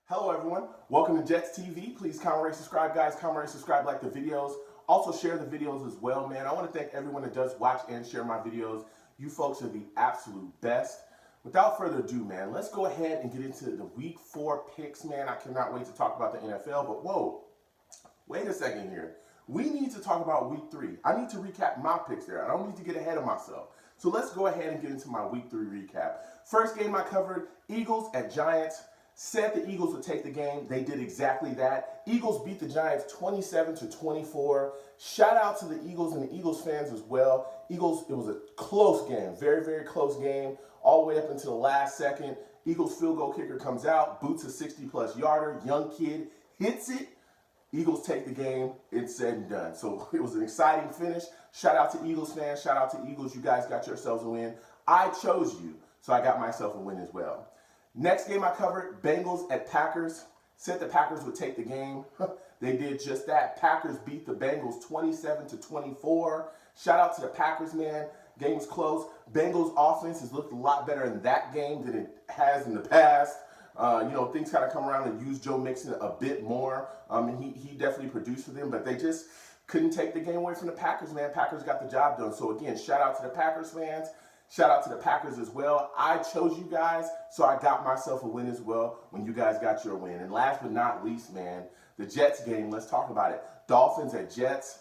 Hello everyone, welcome to Jets TV. Please comment, rate, subscribe guys, comment, rate, subscribe, like the videos. Also share the videos as well, man. I want to thank everyone that does watch and share my videos. You folks are the absolute best. Without further ado, man, let's go ahead and get into the week 4 picks, man. I cannot wait to talk about the NFL, but whoa, wait a second here. We need to talk about week 3. I need to recap my picks there. I don't need to get ahead of myself. So let's go ahead and get into my week 3 recap. First game I covered, Eagles at Giants. Said the Eagles would take the game. They did exactly that. Eagles beat the Giants 27-24. Shout out to the Eagles and the Eagles fans as well. Eagles, it was a close game. Very, very close game. All the way up until the last second. Eagles field goal kicker comes out, boots a 60-plus yarder. Young kid hits it. Eagles take the game. It's said and done. So it was an exciting finish. Shout out to Eagles fans. Shout out to Eagles. You guys got yourselves a win. I chose you, so I got myself a win as well. Next game I covered, Bengals at Packers. Said the Packers would take the game. They did just that. Packers beat the Bengals 27-24. Shout out to the Packers, man. Game was close. Bengals offense has looked a lot better in that game than it has in the past. Things kind of come around and use Joe Mixon a bit more. And he definitely produced for them, but they just couldn't take the game away from the Packers, man. Packers got the job done. So again, shout out to the Packers fans. Shout out to the Packers as well. I chose you guys, so I got myself a win as well when you guys got your win. And last but not least, man, the Jets game. Let's talk about it. Dolphins at Jets.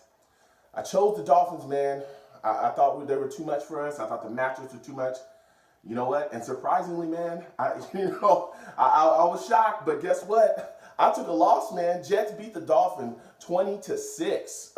I chose the Dolphins, man. I thought they were too much for us. I thought the matchups were too much. You know what? And surprisingly, man, I was shocked, but guess what? I took a loss, man. Jets beat the Dolphins 20-6.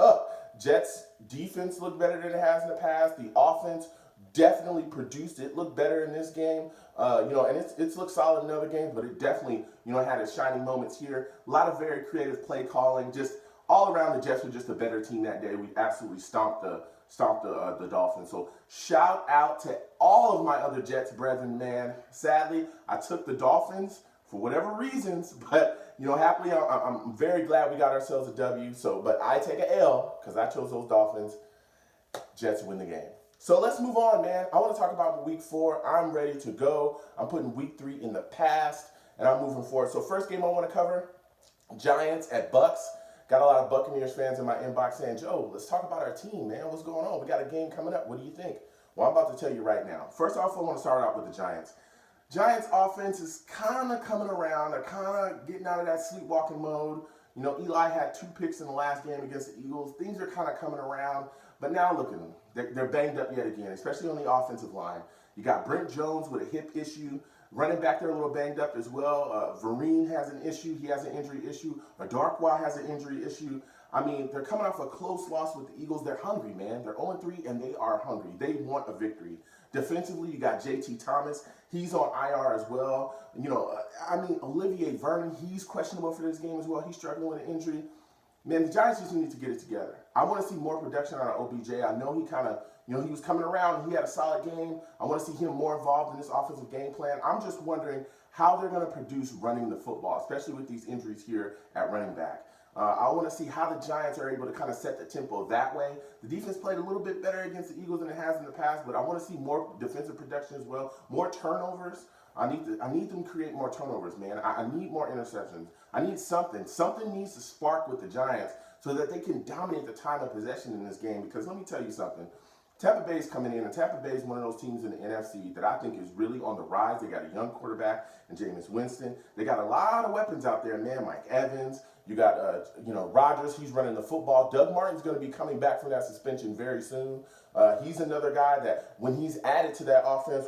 Jets defense looked better than it has in the past. The offense definitely produced it. Looked better in this game, and it's looked solid in other games, but it definitely, had its shining moments here. A lot of very creative play calling. Just all around, the Jets were just a better team that day. We absolutely stomped the Dolphins. So shout out to all of my other Jets brethren, man. Sadly, I took the Dolphins for whatever reasons, but happily, I'm very glad we got ourselves a W. So, but I take an L because I chose those Dolphins. Jets win the game. So let's move on, man. I want to talk about week 4. I'm ready to go. I'm putting week 3 in the past, and I'm moving forward. So first game I want to cover, Giants at Bucks. Got a lot of Buccaneers fans in my inbox saying, Joe, let's talk about our team, man. What's going on? We got a game coming up. What do you think? Well, I'm about to tell you right now. First off, I want to start out with the Giants. Giants offense is kind of coming around. They're kind of getting out of that sleepwalking mode. Eli had 2 picks in the last game against the Eagles. Things are kind of coming around. But now look at them. They're banged up yet again, especially on the offensive line. You got Brent Jones with a hip issue. Running back there a little banged up as well. Vereen has an issue. He has an injury issue. Darkwa has an injury issue. I mean, they're coming off a close loss with the Eagles. They're hungry, man. They're 0-3, and they are hungry. They want a victory. Defensively, you got J.T. Thomas. He's on IR as well. Olivier Vernon, he's questionable for this game as well. He's struggling with an injury. Man, the Giants just need to get it together. I want to see more production out of OBJ. I know he kind of, he was coming around and he had a solid game. I want to see him more involved in this offensive game plan. I'm just wondering how they're going to produce running the football, especially with these injuries here at running back. I want to see how the Giants are able to kind of set the tempo that way. The defense played a little bit better against the Eagles than it has in the past, but I want to see more defensive production as well, more turnovers. I need them to create more turnovers, man. I need more interceptions. I need something. Something needs to spark with the Giants so that they can dominate the time of possession in this game. Because let me tell you something. Tampa Bay is coming in, and Tampa Bay is one of those teams in the NFC that I think is really on the rise. They got a young quarterback in Jameis Winston. They got a lot of weapons out there, man. Mike Evans. You got, Rodgers. He's running the football. Doug Martin's going to be coming back from that suspension very soon. He's another guy that when he's added to that offense,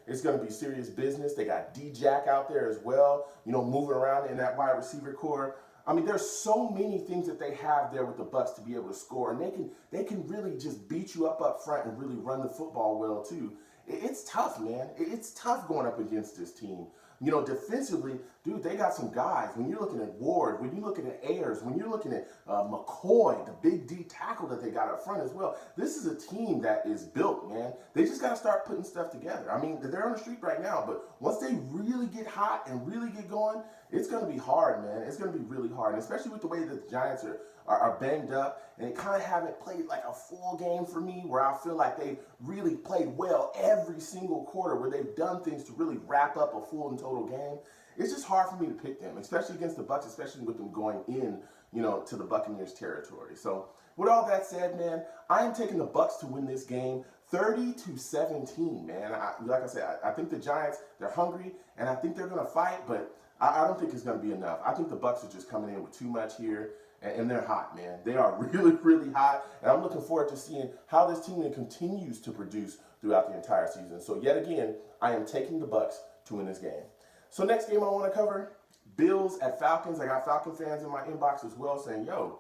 it's going to be serious business. They got D-Jack out there as well, moving around in that wide receiver core. I mean, there's so many things that they have there with the Bucs to be able to score, and they can really just beat you up front and really run the football well too. It's tough, man. It's tough going up against this team. Defensively, dude, they got some guys. When you're looking at Ward, when you're looking at Ayers, when you're looking at McCoy, the big D tackle that they got up front as well, this is a team that is built, man. They just got to start putting stuff together. I mean, they're on the streak right now, but once they really get hot and really get going, it's going to be hard, man. It's going to be really hard, and especially with the way that the Giants are banged up, and they kind of haven't played like a full game for me where I feel like they really played well every single quarter, where they've done things to really wrap up a full and total game. it's just hard for me to pick them, especially against the Bucs, especially with them going in, to the Buccaneers territory. So with all that said, man, I am taking the Bucs to win this game 30-17, man. Like I said, I think the Giants, they're hungry, and I think they're going to fight, but I don't think it's going to be enough. I think the Bucs are just coming in with too much here, and they're hot, man. They are really, really hot, and I'm looking forward to seeing how this team continues to produce throughout the entire season. So yet again, I am taking the Bucs to win this game. So next game I want to cover, Bills at Falcons. I got Falcon fans in my inbox as well saying, yo,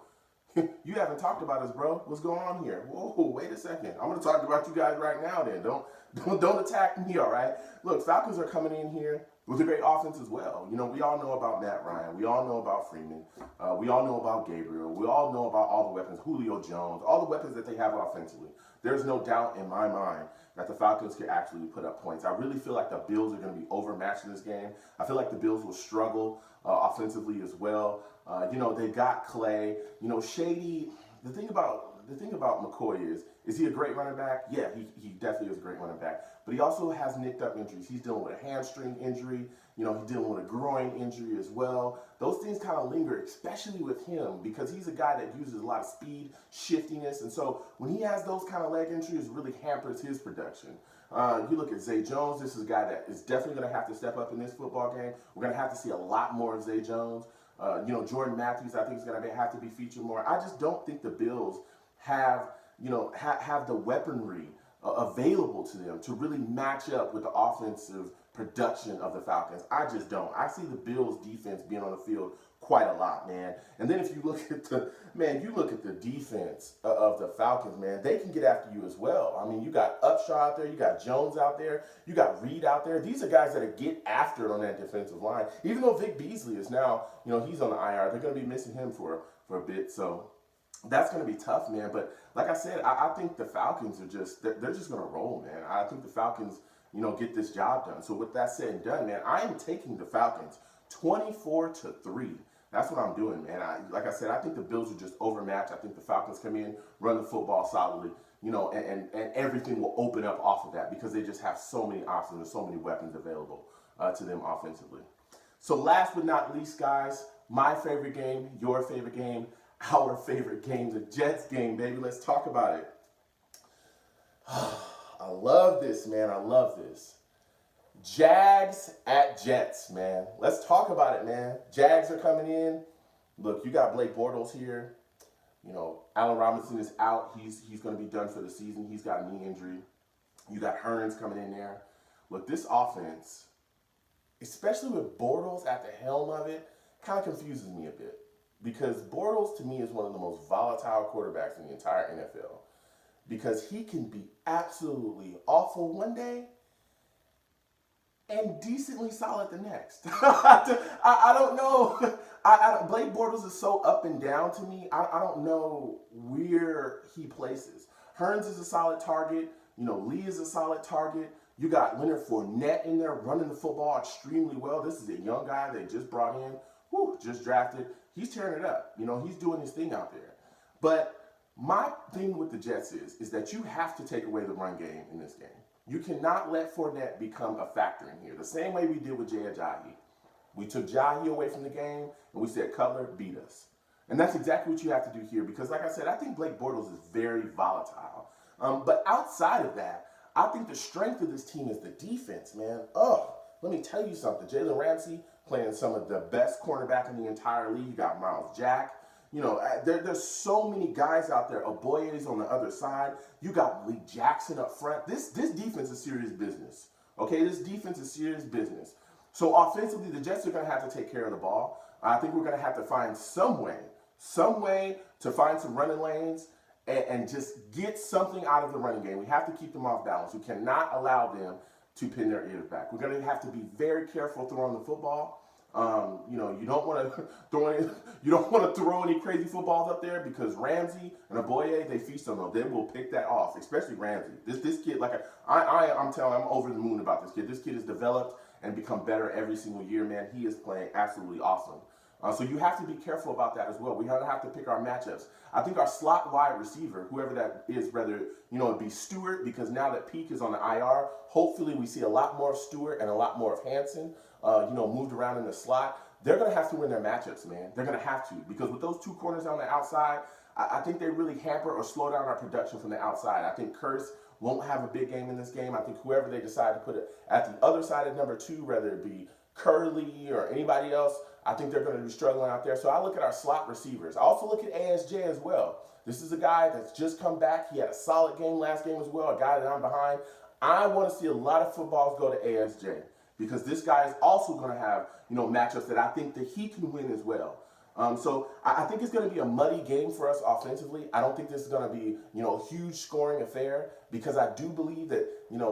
you haven't talked about us, bro. What's going on here? Whoa, wait a second. I'm going to talk about you guys right now then. Don't attack me, all right? Look, Falcons are coming in here with a great offense as well. We all know about Matt Ryan. We all know about Freeman. We all know about Gabriel. We all know about all the weapons, Julio Jones, all the weapons that they have offensively. There's no doubt in my mind that the Falcons can actually put up points. I really feel like the Bills are going to be overmatched in this game. I feel like the Bills will struggle offensively as well. They got Clay. Shady. The thing about McCoy is he a great running back? Yeah, he definitely is a great running back. But he also has nicked up injuries. He's dealing with a hamstring injury. He's dealing with a groin injury as well. Those things kind of linger, especially with him, because he's a guy that uses a lot of speed, shiftiness, and so when he has those kind of leg injuries, it really hampers his production. You look at Zay Jones. This is a guy that is definitely going to have to step up in this football game. We're going to have to see a lot more of Zay Jones. Jordan Matthews, I think, is going to have to be featured more. I just don't think the Bills have the weaponry available to them to really match up with the offensive production of the Falcons. I just don't. I see the Bills defense being on the field quite a lot, man. And then if you look at the defense of the Falcons, man, they can get after you as well. I mean, you got Upshaw out there, you got Jones out there, you got Reed out there. These are guys that get after it on that defensive line. Even though Vic Beasley is now, he's on the IR, they're going to be missing him for a bit. So that's going to be tough, man. But like I said, I think the Falcons are they're just going to roll, man. I think the Falcons, get this job done. So with that said and done, man, I am taking the Falcons 24-3. That's what I'm doing, man. Like I said, I think the Bills are just overmatched. I think the Falcons come in, run the football solidly, and everything will open up off of that because they just have so many options and so many weapons available to them offensively. So last but not least, guys, my favorite game, your favorite game, our favorite game, the Jets game, baby. Let's talk about it. I love this, man. I love this. Jags at Jets, man. Let's talk about it, man. Jags are coming in. Look, you got Blake Bortles here. Allen Robinson is out. He's going to be done for the season. He's got a knee injury. You got Hearns coming in there. Look, this offense, especially with Bortles at the helm of it, kind of confuses me a bit. Because Bortles, to me, is one of the most volatile quarterbacks in the entire NFL. Because he can be absolutely awful one day and decently solid the next. I don't know. Blake Bortles is so up and down to me. I don't know where he places. Hearns is a solid target. Lee is a solid target. You got Leonard Fournette in there running the football extremely well. This is a young guy they just brought in, just drafted. He's tearing it up. He's doing his thing out there. But my thing with the Jets is that you have to take away the run game in this game. You cannot let Fournette become a factor in here. The same way we did with Jay Ajayi. We took Ajayi away from the game, and we said, Cutler, beat us. And that's exactly what you have to do here because, like I said, I think Blake Bortles is very volatile. But outside of that, I think the strength of this team is the defense, man. Let me tell you something. Jalen Ramsey playing some of the best cornerback in the entire league. You got Miles Jack. There's so many guys out there. Oboye's on the other side. You got Lee Jackson up front. This defense is serious business. Okay, this defense is serious business. So offensively, the Jets are going to have to take care of the ball. I think we're going to have to find some way to find some running lanes and just get something out of the running game. We have to keep them off balance. We cannot allow them to pin their ears back. We're going to have to be very careful throwing the football. You don't want to throw any crazy footballs up there because Ramsey and Oboye, they feast on them. They will pick that off, especially Ramsey. This kid, I'm over the moon about this kid. This kid has developed and become better every single year, man. He is playing absolutely awesome. So you have to be careful about that as well. We have to pick our matchups. I think our slot wide receiver, whoever that is, whether it be Stewart, because now that Peak is on the IR, hopefully we see a lot more of Stewart and a lot more of Hanson. moved around in the slot. They're going to have to win their matchups, man. They're going to have to, because with those two corners on the outside, I think they really hamper or slow down our production from the outside. I think Kearse won't have a big game in this game. I think whoever they decide to put it at the other side at number 2, whether it be Curley or anybody else, I think they're going to be struggling out there. So I look at our slot receivers. I also look at ASJ as well. This is a guy that's just come back. He had a solid game last game as well, a guy that I'm behind. I want to see a lot of footballs go to ASJ, because this guy is also going to have, matchups that I think that he can win as well. So I think it's going to be a muddy game for us offensively. I don't think this is going to be, a huge scoring affair, because I do believe that,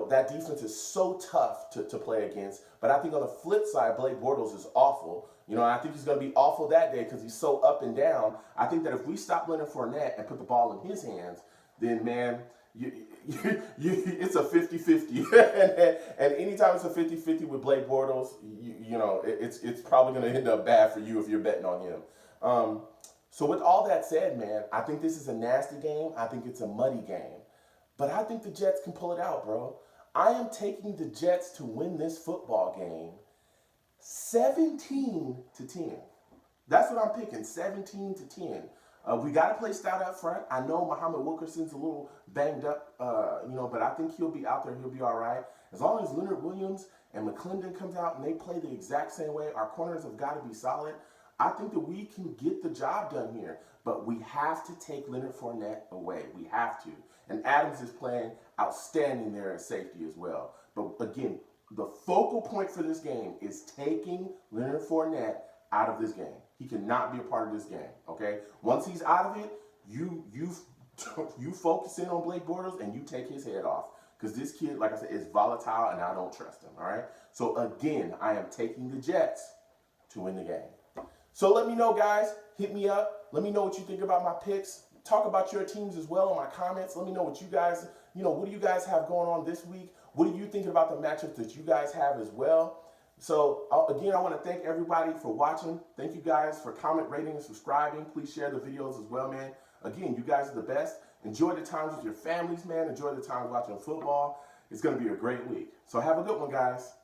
that defense is so tough to play against. But I think on the flip side, Blake Bortles is awful. I think he's going to be awful that day because he's so up and down. I think that if we stop Leonard Fournette and put the ball in his hands, then, man, it's a 50-50. and anytime it's a 50-50 with Blake Bortles, it's probably going to end up bad for you if you're betting on him. So with all that said, man, I think this is a nasty game. I think it's a muddy game. But I think the Jets can pull it out, bro. I am taking the Jets to win this football game 17-10. That's what I'm picking, 17-10. We got to play stout up front. I know Muhammad Wilkerson's a little banged up, but I think he'll be out there. He'll be all right. As long as Leonard Williams and McClendon comes out and they play the exact same way, our corners have got to be solid. I think that we can get the job done here. But we have to take Leonard Fournette away. We have to. And Adams is playing outstanding there at safety as well. But again, the focal point for this game is taking Leonard Fournette out of this game. He cannot be a part of this game, okay? Once he's out of it, you focus in on Blake Bortles and you take his head off. Because this kid, like I said, is volatile and I don't trust him, all right? So again, I am taking the Jets to win the game. So let me know, guys. Hit me up. Let me know what you think about my picks. Talk about your teams as well in my comments. Let me know what you guys, what do you guys have going on this week? What are you thinking about the matchups that you guys have as well? So again, I want to thank everybody for watching. Thank you guys for comment, rating, and subscribing. Please share the videos as well, man. Again, you guys are the best. Enjoy the times with your families, man. Enjoy the times watching football. It's going to be a great week. So have a good one, guys.